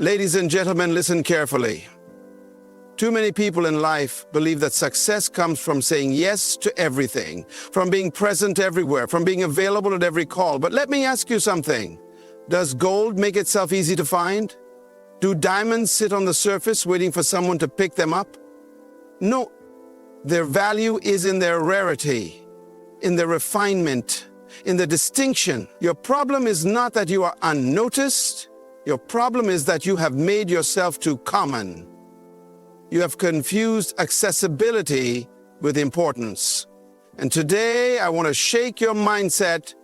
Ladies and gentlemen, listen carefully. Too many people in life believe that success comes from saying yes to everything, from being present everywhere, from being available at every call. But let me ask you something. Does gold make itself easy to find? Do diamonds sit on the surface waiting for someone to pick them up? No. Their value is in their rarity, in their refinement, in the distinction. Your problem is not that you are unnoticed. Your problem is that you have made yourself too common. You have confused accessibility with importance. And today I want to shake your mindset,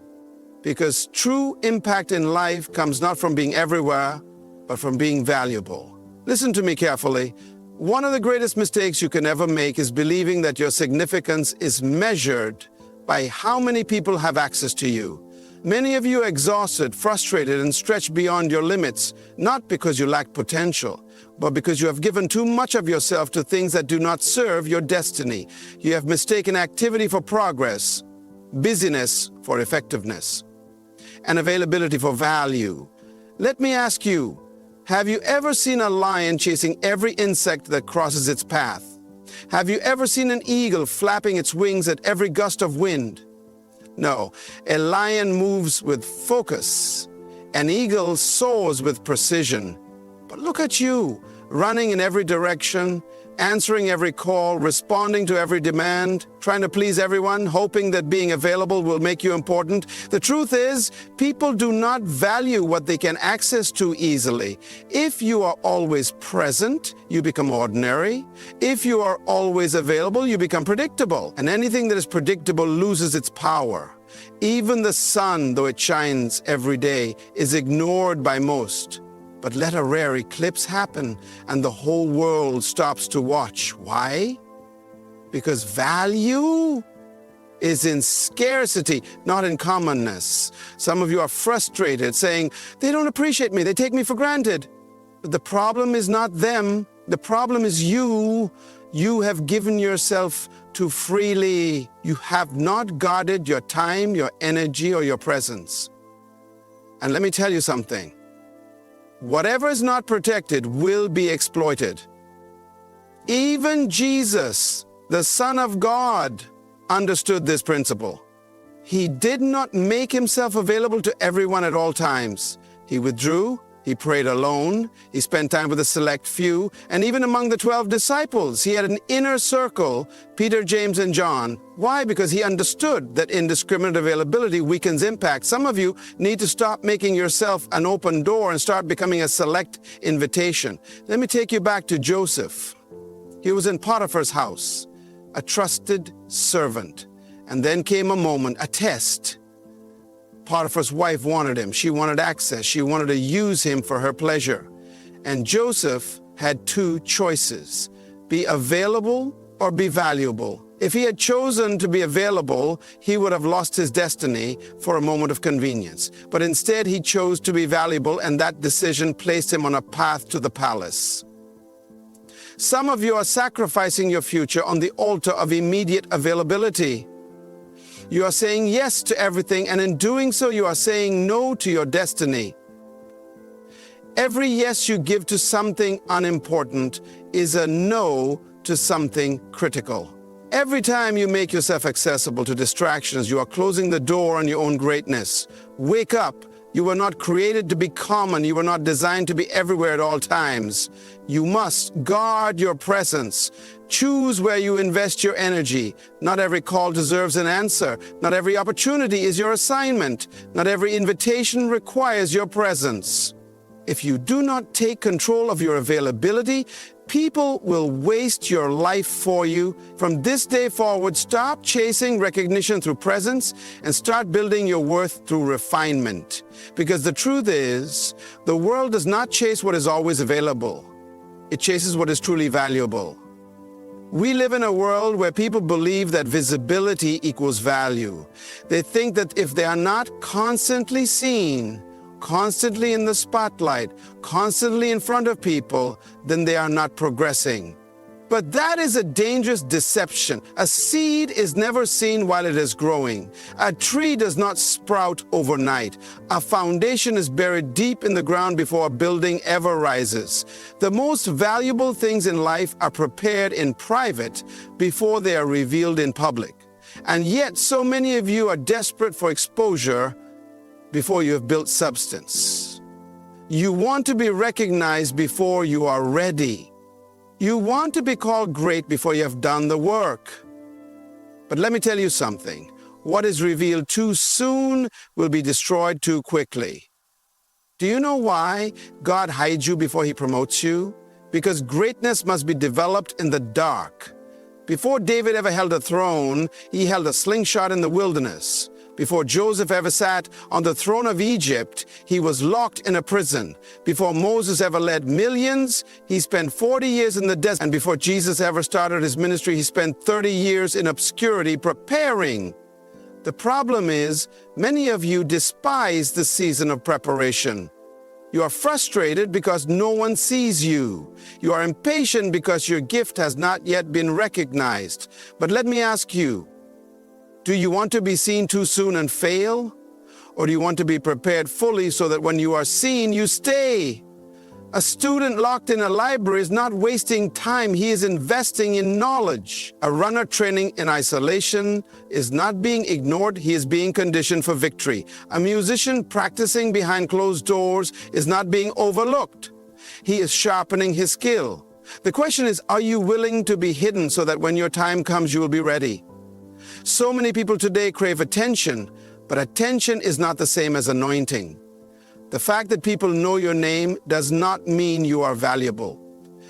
because true impact in life comes not from being everywhere, but from being valuable. Listen to me carefully. One of the greatest mistakes you can ever make is believing that your significance is measured by how many people have access to you. Many of you are exhausted, frustrated, and stretched beyond your limits, not because you lack potential, but because you have given too much of yourself to things that do not serve your destiny. You have mistaken activity for progress, busyness for effectiveness, and availability for value. Let me ask you, have you ever seen a lion chasing every insect that crosses its path? Have you ever seen an eagle flapping its wings at every gust of wind? No, a lion moves with focus. An eagle soars with precision. But look at you, running in every direction, answering every call, responding to every demand, trying to please everyone, hoping that being available will make you important. The truth is, people do not value what they can access to easily. If you are always present, you become ordinary. If you are always available, you become predictable. And anything that is predictable loses its power. Even the sun, though it shines every day, is ignored by most. But let a rare eclipse happen and the whole world stops to watch. Why? Because value is in scarcity, not in commonness. Some of you are frustrated, saying, they don't appreciate me, they take me for granted. But the problem is not them, the problem is you. You have given yourself too freely. You have not guarded your time, your energy, or your presence. And let me tell you something. Whatever is not protected will be exploited. Even Jesus, the Son of God, understood this principle. He did not make himself available to everyone at all times. He withdrew, he prayed alone, he spent time with a select few, and even among the 12 disciples, he had an inner circle, Peter, James, and John. Why? Because he understood that indiscriminate availability weakens impact. Some of you need to stop making yourself an open door and start becoming a select invitation. Let me take you back to Joseph. He was in Potiphar's house, a trusted servant. And then came a moment, a test. Potiphar's wife wanted him. She wanted access. She wanted to use him for her pleasure. And Joseph had two choices: be available or be valuable. If he had chosen to be available, he would have lost his destiny for a moment of convenience. But instead, he chose to be valuable, and that decision placed him on a path to the palace. Some of you are sacrificing your future on the altar of immediate availability. You are saying yes to everything, and in doing so, you are saying no to your destiny. Every yes you give to something unimportant is a no to something critical. Every time you make yourself accessible to distractions, you are closing the door on your own greatness. Wake up. You were not created to be common. You were not designed to be everywhere at all times. You must guard your presence. Choose where you invest your energy. Not every call deserves an answer. Not every opportunity is your assignment. Not every invitation requires your presence. If you do not take control of your availability, people will waste your life for you. From this day forward, stop chasing recognition through presence and start building your worth through refinement. Because the truth is, the world does not chase what is always available. It chases what is truly valuable. We live in a world where people believe that visibility equals value. They think that if they are not constantly seen, constantly in the spotlight, constantly in front of people, then they are not progressing. But that is a dangerous deception. A seed is never seen while it is growing. A tree does not sprout overnight. A foundation is buried deep in the ground before a building ever rises. The most valuable things in life are prepared in private before they are revealed in public. And yet so many of you are desperate for exposure before you have built substance. You want to be recognized before you are ready. You want to be called great before you have done the work. But let me tell you something. What is revealed too soon will be destroyed too quickly. Do you know why God hides you before He promotes you? Because greatness must be developed in the dark. Before David ever held a throne, he held a slingshot in the wilderness. Before Joseph ever sat on the throne of Egypt, he was locked in a prison. Before Moses ever led millions, he spent 40 years in the desert. And before Jesus ever started his ministry, he spent 30 years in obscurity preparing. The problem is, many of you despise the season of preparation. You are frustrated because no one sees you. You are impatient because your gift has not yet been recognized. But let me ask you, do you want to be seen too soon and fail? Or do you want to be prepared fully so that when you are seen, you stay? A student locked in a library is not wasting time. He is investing in knowledge. A runner training in isolation is not being ignored. He is being conditioned for victory. A musician practicing behind closed doors is not being overlooked. He is sharpening his skill. The question is, are you willing to be hidden so that when your time comes, you will be ready? So many people today crave attention, but attention is not the same as anointing. The fact that people know your name does not mean you are valuable.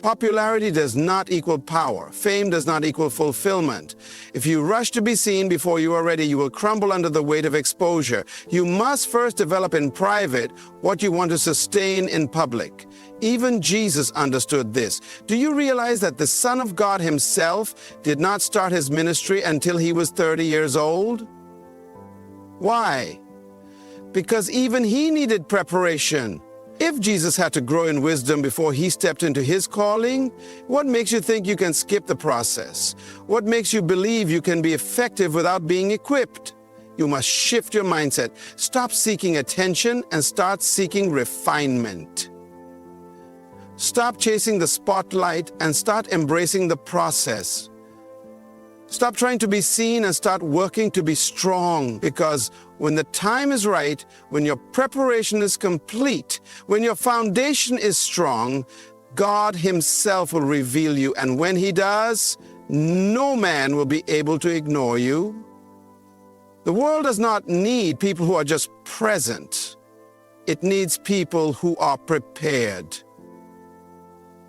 Popularity does not equal power. Fame does not equal fulfillment. If you rush to be seen before you are ready, you will crumble under the weight of exposure. You must first develop in private what you want to sustain in public. Even Jesus understood this. Do you realize that the Son of God himself did not start his ministry until he was 30 years old? Why? Because even he needed preparation. If Jesus had to grow in wisdom before he stepped into his calling, what makes you think you can skip the process? What makes you believe you can be effective without being equipped? You must shift your mindset. Stop seeking attention and start seeking refinement. Stop chasing the spotlight and start embracing the process. Stop trying to be seen and start working to be strong, because when the time is right, when your preparation is complete, when your foundation is strong, God himself will reveal you. And when he does, no man will be able to ignore you. The world does not need people who are just present. It needs people who are prepared.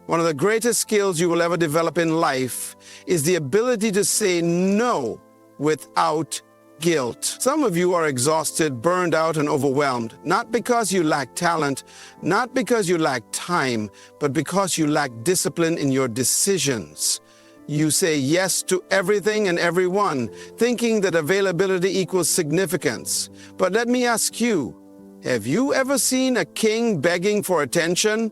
One of the greatest skills you will ever develop in life is the ability to say no without guilt. Some of you are exhausted, burned out, and overwhelmed, not because you lack talent, not because you lack time, but because you lack discipline in your decisions. You say yes to everything and everyone, thinking that availability equals significance. But let me ask you, have you ever seen a king begging for attention?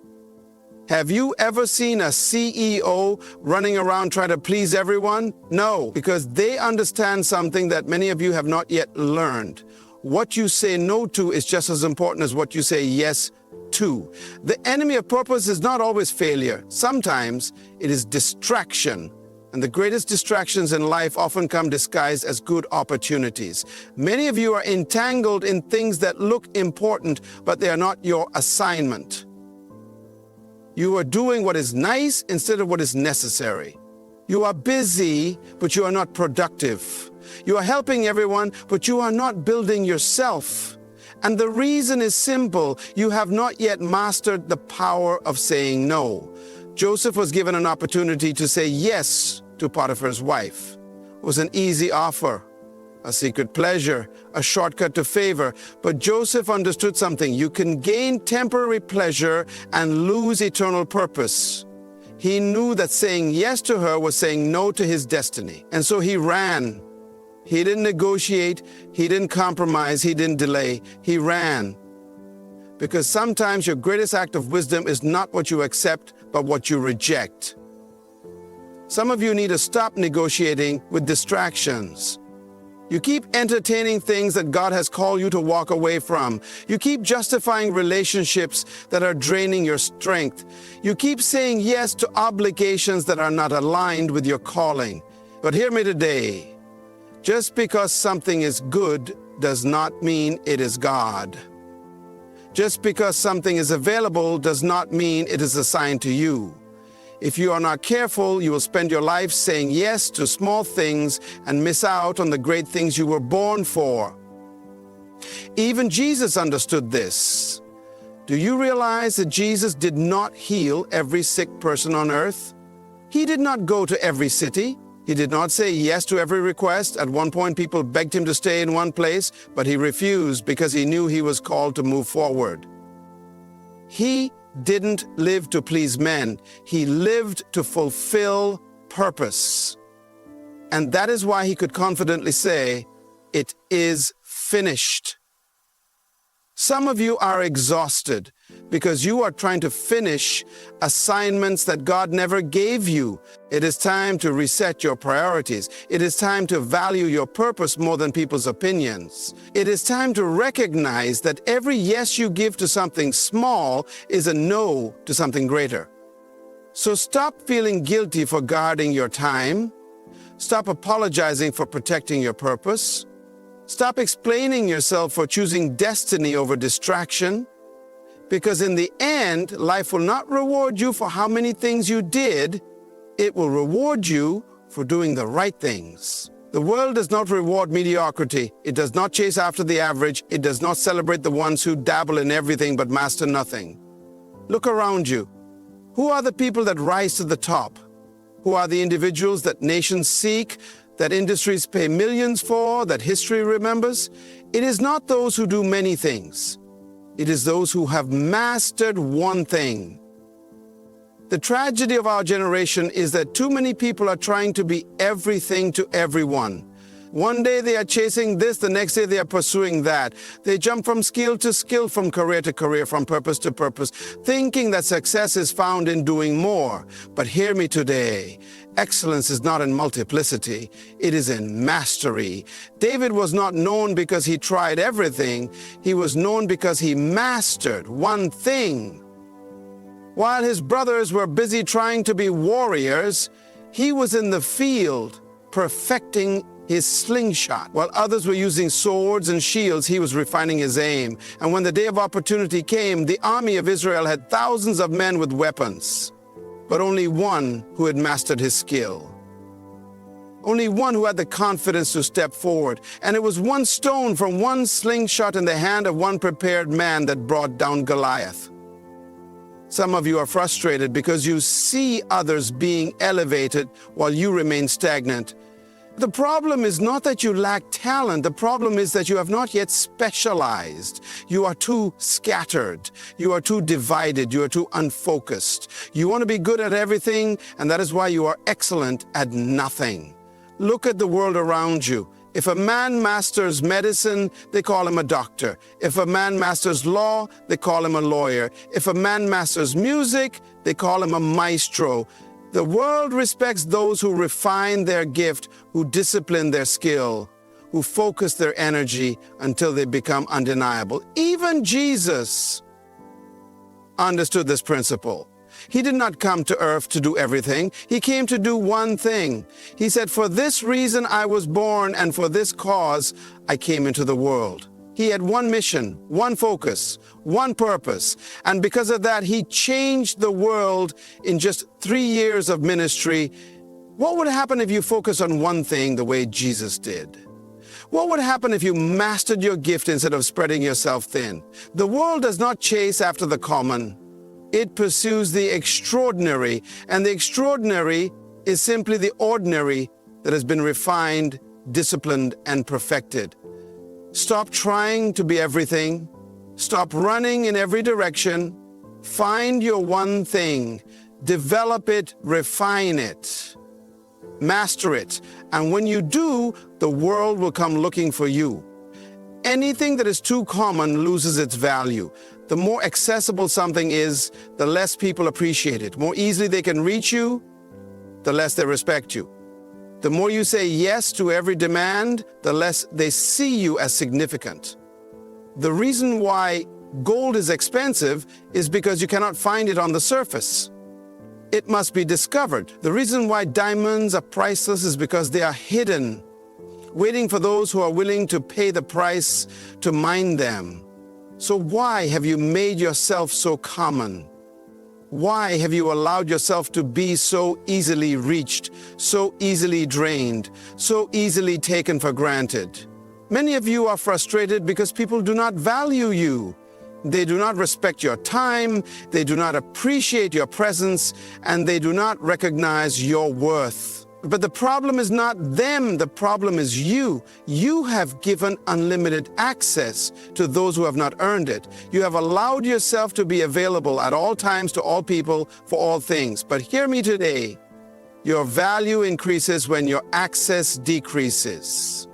Have you ever seen a CEO running around trying to please everyone? No, because they understand something that many of you have not yet learned. What you say no to is just as important as what you say yes to. The enemy of purpose is not always failure. Sometimes it is distraction. And the greatest distractions in life often come disguised as good opportunities. Many of you are entangled in things that look important, but they are not your assignment. You are doing what is nice instead of what is necessary. You are busy, but you are not productive. You are helping everyone, but you are not building yourself. And the reason is simple. You have not yet mastered the power of saying no. Joseph was given an opportunity to say yes to Potiphar's wife. It was an easy offer, a secret pleasure, a shortcut to favor. But Joseph understood something. You can gain temporary pleasure and lose eternal purpose. He knew that saying yes to her was saying no to his destiny. And so he ran. He didn't negotiate. He didn't compromise. He didn't delay. He ran. Because sometimes your greatest act of wisdom is not what you accept, but what you reject. Some of you need to stop negotiating with distractions. You keep entertaining things that God has called you to walk away from. You keep justifying relationships that are draining your strength. You keep saying yes to obligations that are not aligned with your calling. But hear me today. Just because something is good does not mean it is God. Just because something is available does not mean it is assigned to you. If you are not careful, you will spend your life saying yes to small things and miss out on the great things you were born for. Even Jesus understood this. Do you realize that Jesus did not heal every sick person on earth? He did not go to every city. He did not say yes to every request. At one point, people begged him to stay in one place, but he refused because he knew he was called to move forward. He didn't live to please men. He lived to fulfill purpose. And that is why he could confidently say, "It is finished." Some of you are exhausted because you are trying to finish assignments that God never gave you. It is time to reset your priorities. It is time to value your purpose more than people's opinions. It is time to recognize that every yes you give to something small is a no to something greater. So stop feeling guilty for guarding your time. Stop apologizing for protecting your purpose. Stop explaining yourself for choosing destiny over distraction, because in the end, life will not reward you for how many things you did. It will reward you for doing the right things. The world does not reward mediocrity. It does not chase after the average. It does not celebrate the ones who dabble in everything but master nothing. Look around you. Who are the people that rise to the top? Who are the individuals that nations seek, that industries pay millions for, that history remembers? It is not those who do many things. It is those who have mastered one thing. The tragedy of our generation is that too many people are trying to be everything to everyone. One day they are chasing this, the next day they are pursuing that. They jump from skill to skill, from career to career, from purpose to purpose, thinking that success is found in doing more. But hear me today. Excellence is not in multiplicity, it is in mastery. David was not known because he tried everything. He was known because he mastered one thing. While his brothers were busy trying to be warriors, he was in the field perfecting his slingshot. While others were using swords and shields, he was refining his aim. And when the day of opportunity came, the army of Israel had thousands of men with weapons, but only one who had mastered his skill. Only one who had the confidence to step forward. And it was one stone from one slingshot in the hand of one prepared man that brought down Goliath. Some of you are frustrated because you see others being elevated while you remain stagnant. The problem is not that you lack talent. The problem is that you have not yet specialized. You are too scattered. You are too divided. You are too unfocused. You want to be good at everything, and that is why you are excellent at nothing. Look at the world around you. If a man masters medicine, they call him a doctor. If a man masters law, they call him a lawyer. If a man masters music, they call him a maestro. The world respects those who refine their gift, who discipline their skill, who focus their energy until they become undeniable. Even Jesus understood this principle. He did not come to earth to do everything. He came to do one thing. He said, "For this reason I was born, and for this cause I came into the world." He had one mission, one focus, one purpose. And because of that, he changed the world in just 3 years of ministry. What would happen if you focus on one thing the way Jesus did? What would happen if you mastered your gift instead of spreading yourself thin? The world does not chase after the common. It pursues the extraordinary. And the extraordinary is simply the ordinary that has been refined, disciplined, and perfected. Stop trying to be everything. Stop running in every direction. Find your one thing. Develop it, refine it, master it. And when you do, the world will come looking for you. Anything that is too common loses its value. The more accessible something is, the less people appreciate it. More easily they can reach you, the less they respect you. The more you say yes to every demand, the less they see you as significant. The reason why gold is expensive is because you cannot find it on the surface. It must be discovered. The reason why diamonds are priceless is because they are hidden, waiting for those who are willing to pay the price to mine them. So why have you made yourself so common? Why have you allowed yourself to be so easily reached, so easily drained, so easily taken for granted? Many of you are frustrated because people do not value you. They do not respect your time, they do not appreciate your presence, and they do not recognize your worth. But the problem is not them, the problem is you. You have given unlimited access to those who have not earned it. You have allowed yourself to be available at all times to all people for all things. But hear me today, your value increases when your access decreases.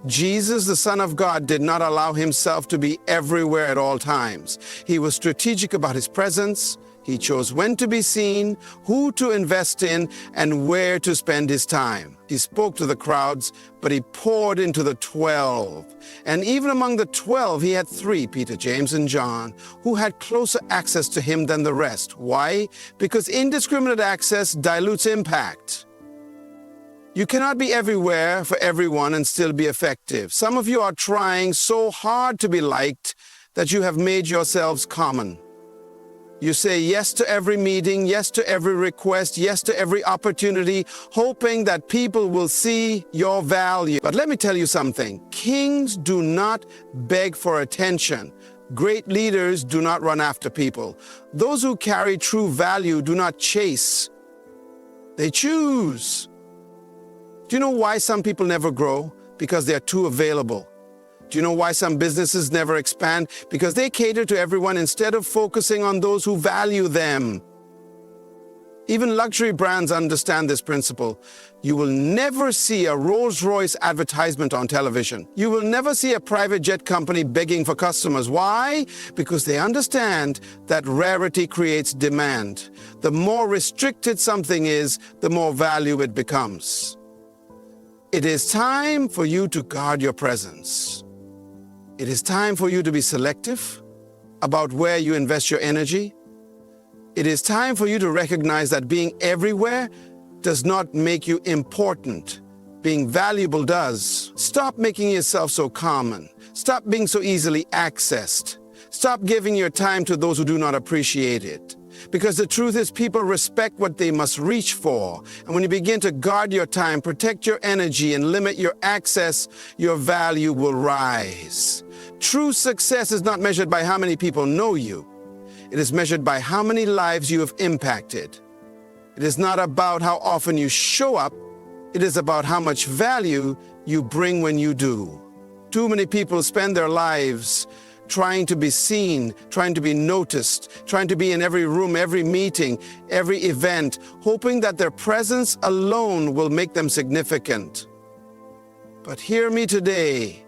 Jesus, the Son of God, did not allow himself to be everywhere at all times. He was strategic about his presence. He chose when to be seen, who to invest in, and where to spend his time. He spoke to the crowds, but he poured into the 12. And even among the 12, he had 3, Peter, James, and John, who had closer access to him than the rest. Why? Because indiscriminate access dilutes impact. You cannot be everywhere for everyone and still be effective. Some of you are trying so hard to be liked that you have made yourselves common. You say yes to every meeting, yes to every request, yes to every opportunity, hoping that people will see your value. But let me tell you something. Kings do not beg for attention. Great leaders do not run after people. Those who carry true value do not chase. They choose. Do you know why some people never grow? Because they are too available. Do you know why some businesses never expand? Because they cater to everyone instead of focusing on those who value them. Even luxury brands understand this principle. You will never see a Rolls-Royce advertisement on television. You will never see a private jet company begging for customers. Why? Because they understand that rarity creates demand. The more restricted something is, the more value it becomes. It is time for you to guard your presence. It is time for you to be selective about where you invest your energy. It is time for you to recognize that being everywhere does not make you important. Being valuable does. Stop making yourself so common. Stop being so easily accessed. Stop giving your time to those who do not appreciate it. Because the truth is, people respect what they must reach for. And when you begin to guard your time, protect your energy, and limit your access, your value will rise. True success is not measured by how many people know you. It is measured by how many lives you have impacted. It is not about how often you show up. It is about how much value you bring when you do. Too many people spend their lives trying to be seen, trying to be noticed, trying to be in every room, every meeting, every event, hoping that their presence alone will make them significant. But hear me today.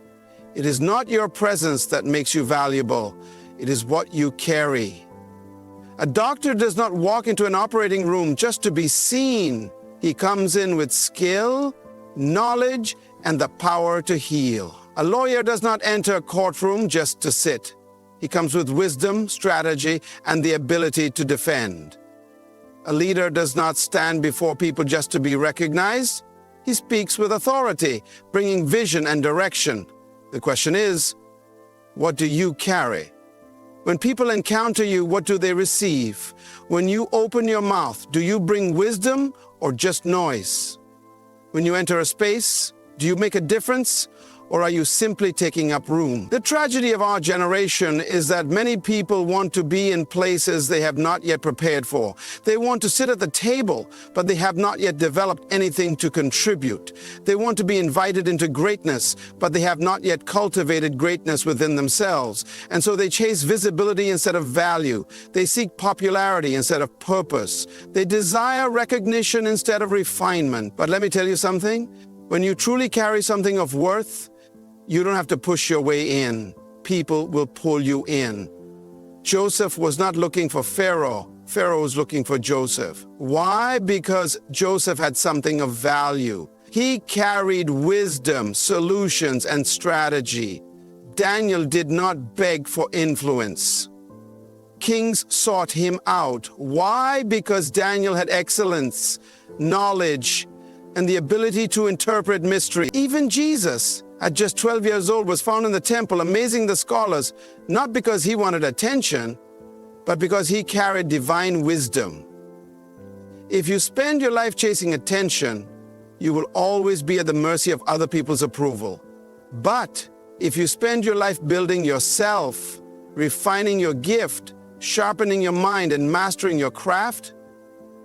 It is not your presence that makes you valuable. It is what you carry. A doctor does not walk into an operating room just to be seen. He comes in with skill, knowledge, and the power to heal. A lawyer does not enter a courtroom just to sit. He comes with wisdom, strategy, and the ability to defend. A leader does not stand before people just to be recognized. He speaks with authority, bringing vision and direction. The question is, what do you carry? When people encounter you, what do they receive? When you open your mouth, do you bring wisdom or just noise? When you enter a space, do you make a difference? Or are you simply taking up room? The tragedy of our generation is that many people want to be in places they have not yet prepared for. They want to sit at the table, but they have not yet developed anything to contribute. They want to be invited into greatness, but they have not yet cultivated greatness within themselves. And so they chase visibility instead of value. They seek popularity instead of purpose. They desire recognition instead of refinement. But let me tell you something. When you truly carry something of worth, you don't have to push your way in. People will pull you in. Joseph was not looking for Pharaoh. Pharaoh was looking for Joseph. Why? Because Joseph had something of value. He carried wisdom, solutions, and strategy. Daniel did not beg for influence. Kings sought him out. Why? Because Daniel had excellence, knowledge, and the ability to interpret mystery. Even Jesus, at just 12 years old, was found in the temple amazing the scholars, not because he wanted attention, but because he carried divine wisdom. If you spend your life chasing attention, you will always be at the mercy of other people's approval. But if you spend your life building yourself, refining your gift, sharpening your mind, and mastering your craft,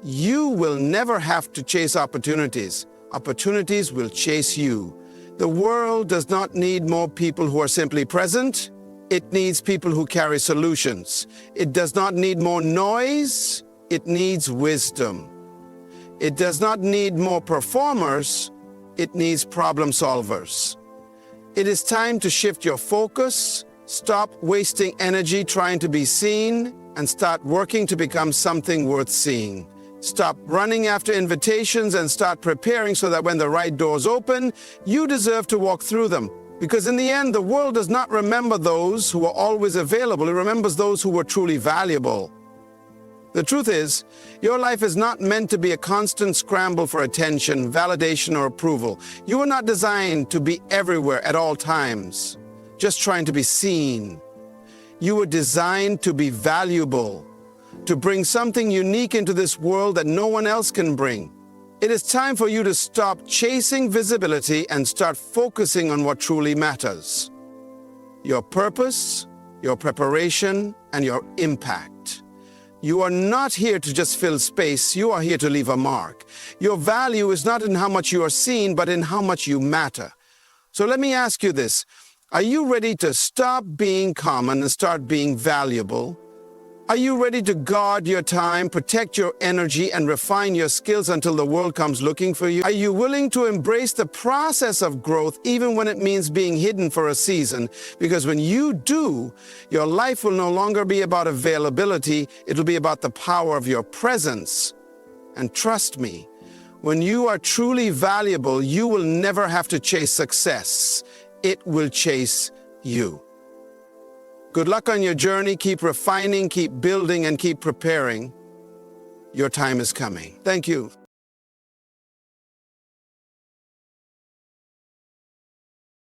you will never have to chase opportunities. Opportunities will chase you. The world does not need more people who are simply present. It needs people who carry solutions. It does not need more noise. It needs wisdom. It does not need more performers. It needs problem solvers. It is time to shift your focus, stop wasting energy trying to be seen, and start working to become something worth seeing. Stop running after invitations and start preparing so that when the right doors open, you deserve to walk through them. Because in the end, the world does not remember those who are always available. It remembers those who were truly valuable. The truth is, your life is not meant to be a constant scramble for attention, validation, or approval. You were not designed to be everywhere at all times, just trying to be seen. You were designed to be valuable, to bring something unique into this world that no one else can bring. It is time for you to stop chasing visibility and start focusing on what truly matters: your purpose, your preparation, and your impact. You are not here to just fill space. You are here to leave a mark. Your value is not in how much you are seen, but in how much you matter. So let me ask you this. Are you ready to stop being common and start being valuable? Are you ready to guard your time, protect your energy, and refine your skills until the world comes looking for you? Are you willing to embrace the process of growth even when it means being hidden for a season? Because when you do, your life will no longer be about availability. It'll be about the power of your presence. And trust me, when you are truly valuable, you will never have to chase success. It will chase you. Good luck on your journey. Keep refining, keep building, and keep preparing. Your time is coming. Thank you.